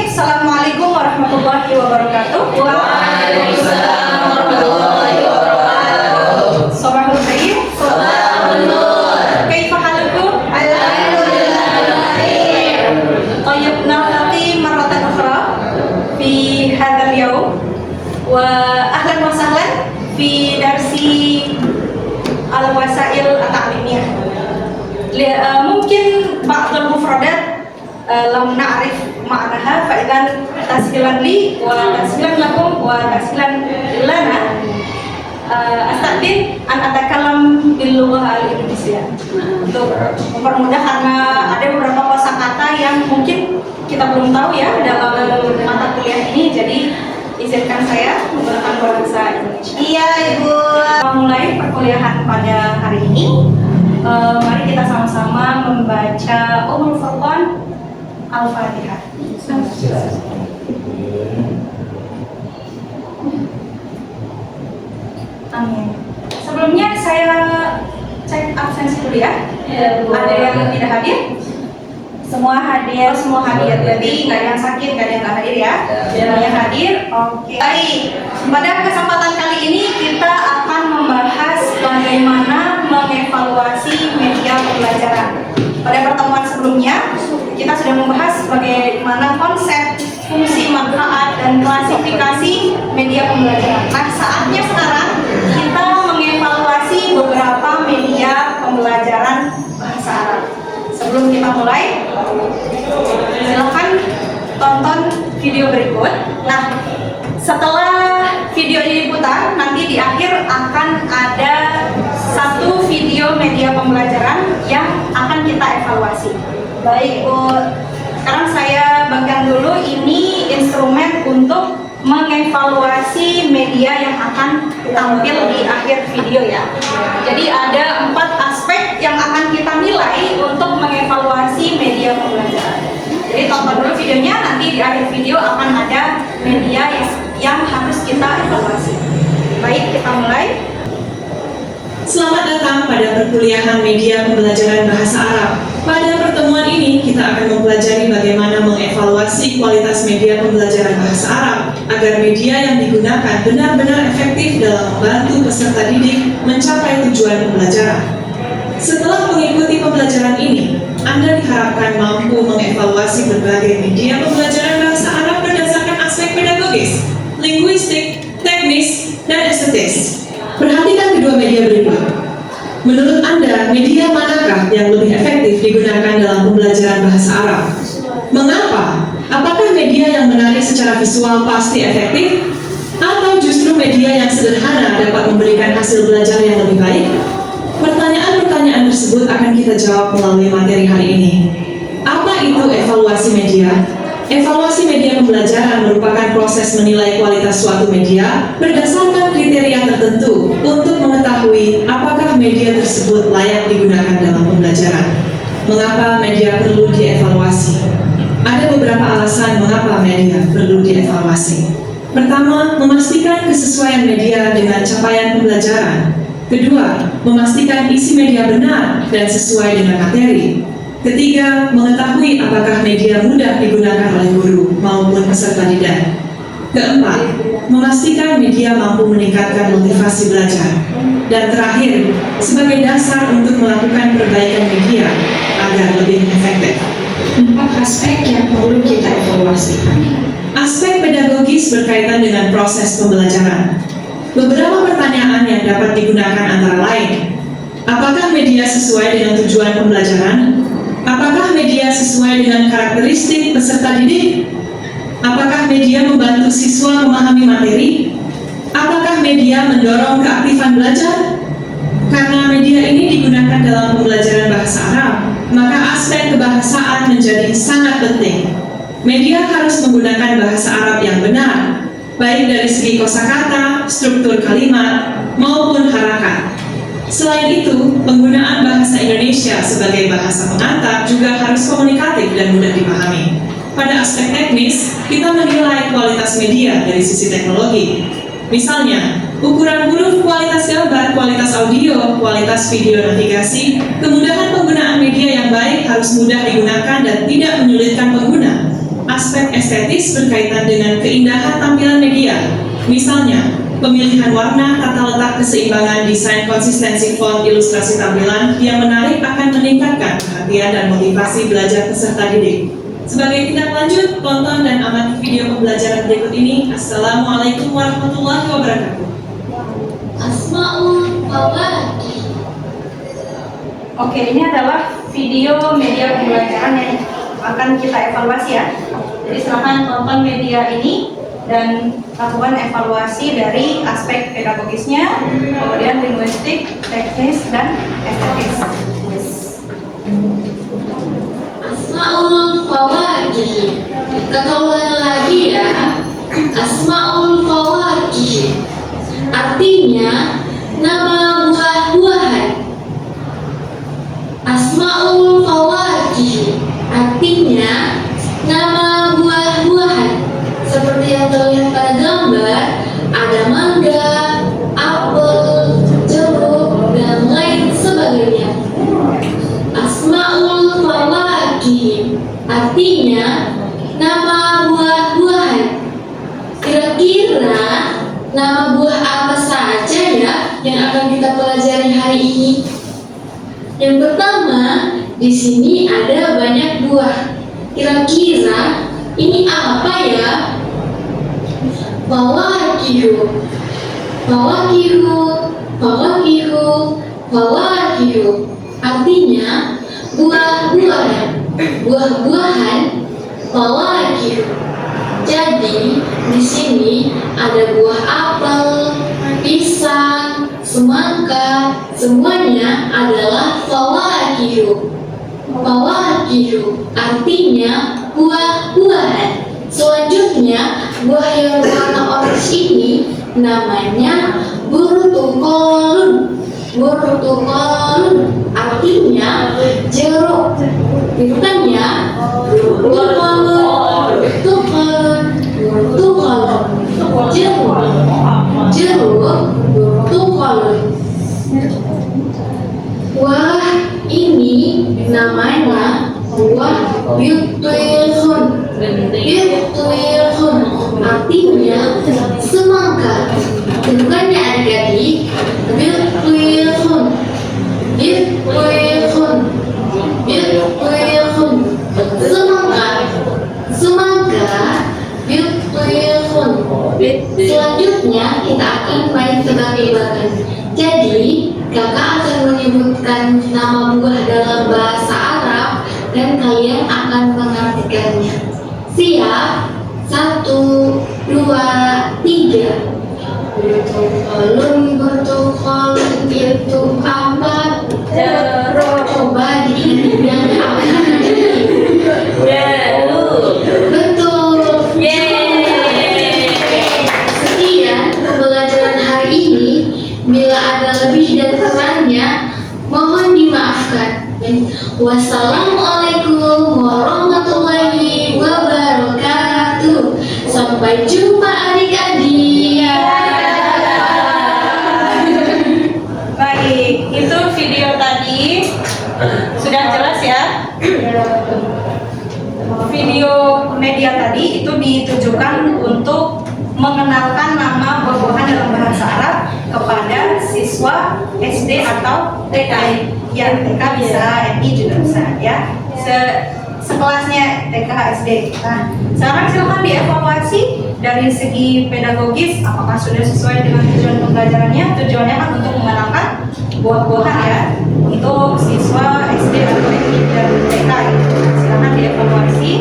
Assalamualaikum warahmatullahi wabarakatuh. Waalaikumsalam warahmatullahi wabarakatuh. Sabahul khair. Sabahul nur. Kaifa halukum? Alhamdulillah khair. Tayyib, naltaqi marratan ukhra fi hadzal yaum wa ahlan wa sahlan fi darsi al-wasail at-ta'limiyah. Mungkin ba'dul mufradat lam na'rif ma'naha fa idzan tashilan li wa tashilan lakum wa tashilan lana astadin an atakallam bil lughah al-indonesia. Untuk mempermudah, karena ada beberapa kosakata yang mungkin kita belum tahu ya dalam mata kuliah ini, jadi izinkan saya menggunakan bahasa Indonesia. Iya, Ibu. Mulai perkuliahan pada hari ini, mari kita sama-sama membaca Ummul Furqan Al-Fatihah. Amin. Sebelumnya saya cek absensi dulu ya. Ada yang tidak hadir? Semua hadir, semua hadir. Jadi nggak ada yang sakit, nggak ada yang nggak hadir ya. Semuanya hadir. Oke. Baik. Pada kesempatan kali ini kita akan membahas bagaimana mengevaluasi media pembelajaran. Pada pertemuan sebelumnya kita sudah membahas bagaimana konsep, fungsi, manfaat, dan klasifikasi media pembelajaran. Nah, saatnya sekarang kita mengevaluasi beberapa media pembelajaran bahasa Arab. Sebelum kita mulai, silakan tonton video berikut. Nah, setelah video ini diputar, nanti di akhir akan ada satu video media pembelajaran yang akan kita evaluasi. Baik, Bu. Sekarang saya bagikan dulu ini instrumen untuk mengevaluasi media yang akan tampil di akhir video ya. Jadi ada 4 aspek yang akan kita nilai untuk mengevaluasi media pembelajaran. Jadi tonton dulu videonya, nanti di akhir video akan ada media yang harus kita evaluasi. Baik, kita mulai. Selamat datang pada perkuliahan media pembelajaran bahasa Arab. Pada pertemuan ini, kita akan mempelajari bagaimana mengevaluasi kualitas media pembelajaran bahasa Arab agar media yang digunakan benar-benar efektif dalam membantu peserta didik mencapai tujuan pembelajaran. Setelah mengikuti pembelajaran ini, Anda diharapkan mampu mengevaluasi berbagai media pembelajaran bahasa Arab berdasarkan aspek pedagogis, linguistik, teknis, dan estetis. Perhatikan kedua media berikut. Menurut Anda, media manakah yang lebih efektif digunakan dalam pembelajaran bahasa Arab? Mengapa? Apakah media yang menarik secara visual pasti efektif? Atau justru media yang sederhana dapat memberikan hasil belajar yang lebih baik? Pertanyaan-pertanyaan tersebut akan kita jawab melalui materi hari ini. Apa itu evaluasi media? Evaluasi media pembelajaran merupakan proses menilai kualitas suatu media berdasarkan kriteria tertentu untuk mengetahui apakah media tersebut layak digunakan dalam pembelajaran. Mengapa media perlu dievaluasi? Ada beberapa alasan mengapa media perlu dievaluasi. Pertama, memastikan kesesuaian media dengan capaian pembelajaran. Kedua, memastikan isi media benar dan sesuai dengan materi. Ketiga, mengetahui apakah media mudah digunakan oleh guru maupun peserta didik. Keempat, memastikan media mampu meningkatkan motivasi belajar. Dan terakhir, sebagai dasar untuk melakukan perbaikan media agar lebih efektif. 4 aspek yang perlu kita evaluasi. Aspek pedagogis berkaitan dengan proses pembelajaran. Beberapa pertanyaan yang dapat digunakan antara lain: apakah media sesuai dengan tujuan pembelajaran? Apakah media sesuai dengan karakteristik peserta didik? Apakah media membantu siswa memahami materi? Apakah media mendorong keaktifan belajar? Karena media ini digunakan dalam pembelajaran bahasa Arab, maka aspek kebahasaan menjadi sangat penting. Media harus menggunakan bahasa Arab yang benar, baik dari segi kosakata, struktur kalimat, maupun harakat. Selain itu, penggunaan bahasa Indonesia sebagai bahasa pengantar juga harus komunikatif dan mudah dipahami. Pada aspek teknis, kita menilai kualitas media dari sisi teknologi. Misalnya, ukuran huruf, kualitas gambar, kualitas audio, kualitas video navigasi, kemudahan penggunaan media yang baik harus mudah digunakan dan tidak menyulitkan pengguna. aspek estetis berkaitan dengan keindahan tampilan media. Misalnya, pemilihan warna, tata letak, keseimbangan, desain, konsistensi font, ilustrasi tampilan yang menarik akan meningkatkan perhatian dan motivasi belajar peserta didik. Sebagai tindak lanjut, tonton dan amati video pembelajaran berikut ini. Assalamualaikum warahmatullahi wabarakatuh. Asmaul Fawaqih. Oke, ini adalah video media pembelajaran yang akan kita evaluasi ya. Jadi silahkan tonton media ini dan lakukan evaluasi dari aspek pedagogisnya, kemudian linguistik, teknis, dan estetis. Asmaul Fawaqih. Kita ulang lagi ya. Asmaul Fawaqih. Artinya nama buah-buahan. Asmaul Fawaqih. Artinya nama buah-buahan. Seperti yang terlihat pada gambar, ada mangga, apel, jeruk, dan lain sebagainya. Asmaul Fawaqih artinya nama buah-buahan. Kira-kira nama buah apa saja ya yang akan kita pelajari hari ini? Yang pertama, di sini ada banyak buah. Kira-kira ini apa ya? Fawakihu, fawakihu, fawakihu, fawakihu. Artinya buah-buahan, buah-buahan, fawakihu. Jadi di sini ada buah apel, pisang, semangka, semuanya adalah fawakihu. Fawakihu artinya buah-buahan. Selanjutnya, buah yang warna orange ini namanya burtukolun. Burtukolun artinya jeruk. Bukan ya? Burtukolun, burtukolun, jeruk, burtukolun. Wah, ini namanya buah bitwilhun. Bitwilhun artinya semangka. Bukannya adik-adik? Bitwilhun, bitwilhun, bitwilhun. Semangka, semangka, bitwilhun. Selanjutnya kita akan main tebak-tebakan. Jadi kakak akan menyebutkan nama buah dalam bahasa Arab dan kalian akan mengartikannya. Siap? 1, 2, 3. Bertukolun, bertukolun itu apa? Jeruk. Coba diingat apa? Jeruk. Betul. Yeay. Sekian pembelajaran hari ini. Bila ada lebih dan kurangnya, mohon dimaafkan. Wassalamualaikum warahmatullahi wabarakatuh. Sampai jumpa adik-adik. Baik, itu video tadi sudah jelas ya. Video media tadi itu ditujukan untuk mengenalkan nama buah-buahan dalam bahasa Arab kepada siswa SD atau TK. Ya, TK bisa, MI juga bisa ya. Sekelasnya TK SD. Nah, sekarang silakan dievaluasi dari segi pedagogis apakah sudah sesuai dengan tujuan pembelajarannya. Tujuannya kan untuk mengenalkan buah-buahan ya untuk siswa SD atau MI dan TK. Silakan dievaluasi.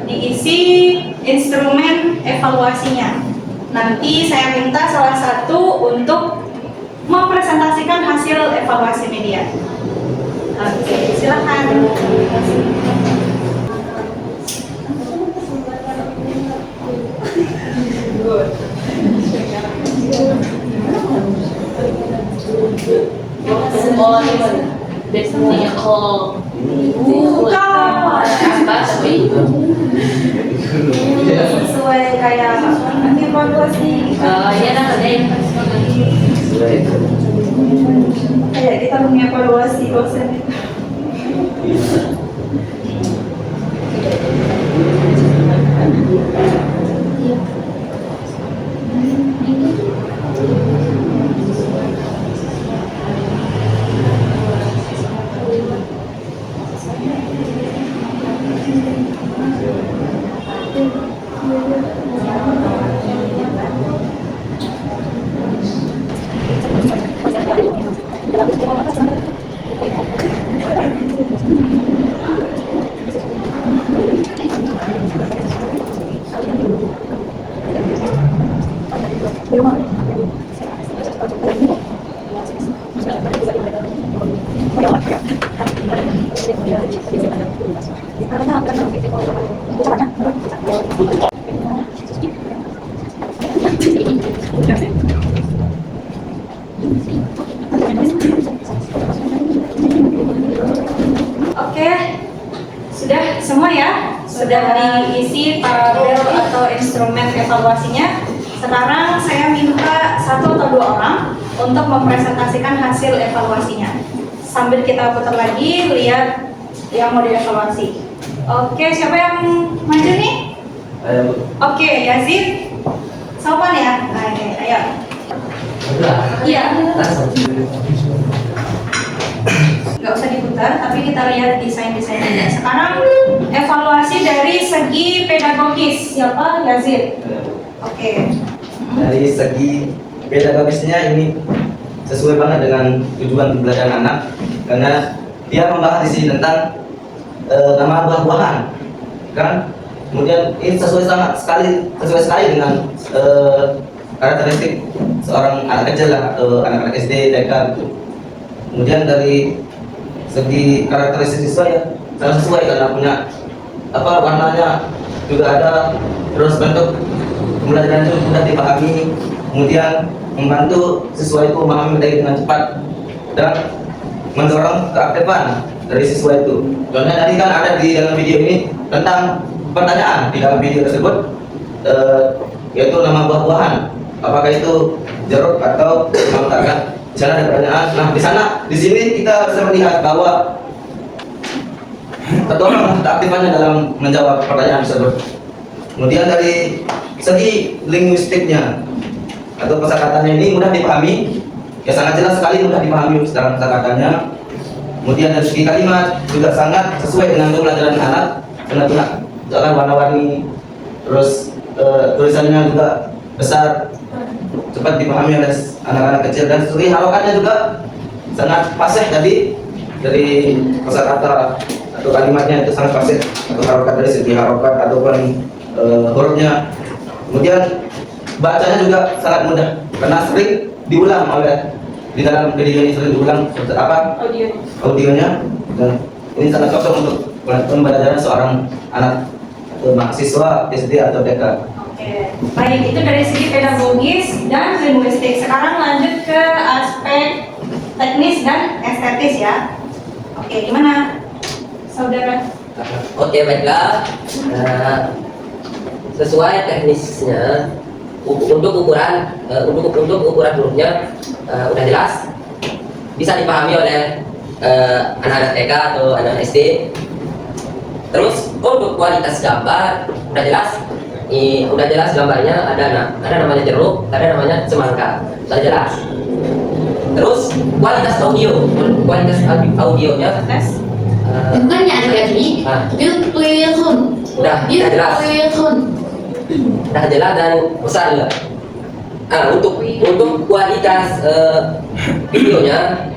Diisi instrumen evaluasinya. Nanti saya minta salah satu untuk mempresentasikan hasil evaluasi media. Oke, silakan. Sesuai kayak evaluasi. Kayak kita mengevaluasi dosen itu. Oke, sudah semua ya? Sudah diisi tabel atau instrumen evaluasinya. Sekarang saya minta 1 atau 2 orang untuk mempresentasikan hasil evaluasinya. Sambil kita putar lagi, lihat yang mau dievaluasi. Oke, siapa yang maju nih? Oke, Yazid. Sopan ya? Oke, ayo. Iya. Nggak usah diputar, tapi kita lihat desain-desainnya. Sekarang evaluasi dari segi pedagogis. Siapa? Yazid. Oke. Dari segi pedagogisnya ini sesuai banget dengan tujuan pembelajaran anak, karena dia membahas di sini tentang nama buah-buahan, kan? Kemudian ini sesuai sekali dengan karakteristik seorang anak kecil lah, atau anak-anak SD, TK gitu. Kemudian dari segi karakteristik siswa ya sangat sesuai, karena punya warnanya juga ada, terus bentuk pembelajaran itu mudah dipahami, kemudian membantu siswa itu memahami materi dengan cepat dan mendorong keaktifan dari siswa itu. Contohnya tadi kan ada di dalam video ini tentang pertanyaan di dalam video tersebut, yaitu nama buah-buahan, apakah itu jeruk atau mangga kan? Di sana ada pertanyaan. Nah, di sini kita bisa melihat bahwa terdorong keaktifannya dalam menjawab pertanyaan tersebut. Kemudian dari segi linguistiknya atau kosakatanya ini mudah dipahami, ya sangat jelas sekali mudah dipahami dalam kosakatanya. Kemudian dari segi kalimat juga sangat sesuai dengan pembelajaran anak, karena warna-warni, terus tulisannya juga besar, cepat dipahami oleh anak-anak kecil, dan segi harokatnya juga sangat fasih tadi, dari kosakata atau kalimatnya itu sangat fasih, atau harokat dari segi harokat ataupun hurufnya. Kemudian bacanya juga sangat mudah karena sering diulang oleh di dalam video ini, sering diulang audionya, dan ini sangat cocok untuk pembelajaran seorang anak mahasiswa SD atau TK. Oke, baik, itu dari segi pedagogis dan linguistik. Sekarang lanjut ke aspek teknis dan estetis ya. Oke, gimana, saudara? Oke, baiklah. Sesuai teknisnya, untuk ukuran hurufnya udah jelas, bisa dipahami oleh anak-anak TK atau anak SD. Terus untuk kualitas gambar udah jelas gambarnya, ada namanya jeruk, ada namanya semangka, sudah jelas. Terus kualitas audionya Bukannya adik-adik, beautiful. udah jelas. Udah jelas dan besar juga. Untuk kualitas videonya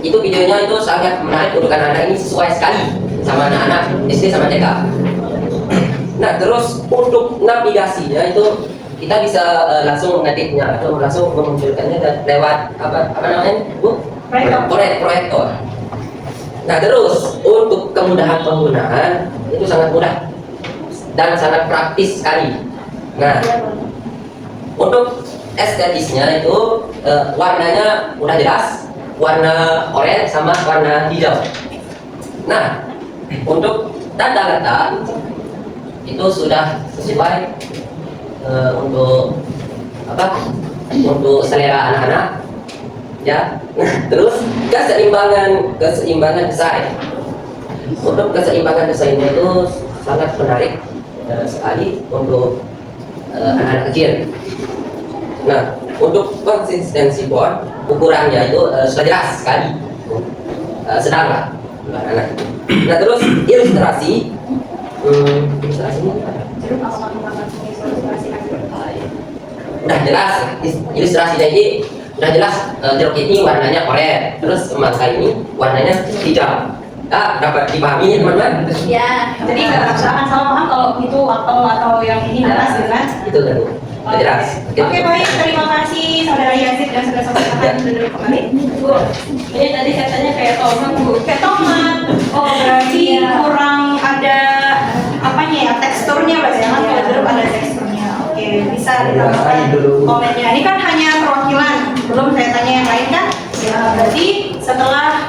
itu sangat menarik untuk anak-anak ini, sesuai sekali sama anak-anak SD sama TK. Nah, terus untuk navigasinya itu kita bisa langsung mengetiknya atau langsung memunculkannya lewat apa namanya, Bu? Proyektor. Nah, terus untuk kemudahan penggunaan itu sangat mudah dan sangat praktis sekali. Nah, untuk estetisnya itu warnanya udah jelas, warna oranye sama warna hijau. Nah, untuk tanda letak itu sudah sesuai untuk selera anak-anak ya. Terus keseimbangan desain. Untuk keseimbangan desainnya itu sangat menarik sekali untuk anak-anak kecil. Nah, untuk konsistensi board ukurannya itu sudah jelas sekali, sedang lah anak. Nah, terus ilustrasi, ilustrasinya udah jelas, ilustrasinya ini udah jelas. Jeruk ini warnanya oranye, terus semangka ini warnanya hijau. Dapat dipahami teman-teman? Ya, jadi nggak akan salah paham kalau itu apel atau yang ini jelas gitu kan? Itu kan udah jelas. Oke, baik, terima kasih saudara Yazid dan saudara-saudara duduk kembali. Bu, ini tadi katanya kayak tomat, Bu. Kayak tomat. Oh, berarti kurang ada apanya ya, teksturnya berarti ya, kalau jeruk ada teksturnya. Oke, bisa ditambahkan komennya. Ini kan hanya perwakilan, belum saya tanya yang lain kan? Ya, berarti setelah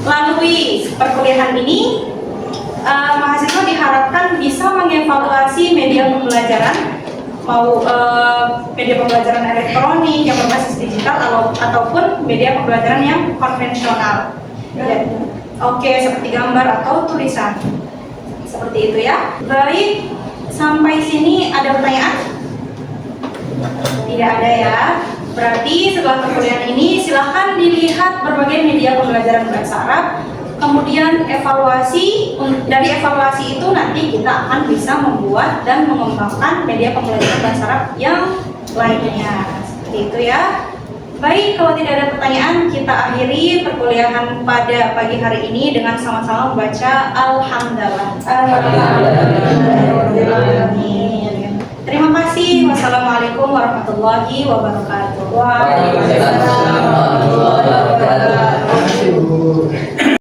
melalui perkuliahan ini, mahasiswa diharapkan bisa mengevaluasi media pembelajaran, mau media pembelajaran elektronik yang berbasis digital ataupun media pembelajaran yang konvensional. Ya. Oke, seperti gambar atau tulisan. Seperti itu ya. Baik, sampai sini ada pertanyaan? Tidak ada ya. Berarti setelah perkuliahan ini silahkan dilihat berbagai media pembelajaran bahasa Arab. Kemudian evaluasi, dari evaluasi itu nanti kita akan bisa membuat dan mengembangkan media pembelajaran bahasa Arab yang lainnya. Seperti itu ya. Baik, kalau tidak ada pertanyaan, kita akhiri perkuliahan pada pagi hari ini dengan sama-sama membaca Alhamdulillah. Terima kasih. Wassalamualaikum warahmatullahi wabarakatuh. Waalaikumsalam warahmatullahi wabarakatuh.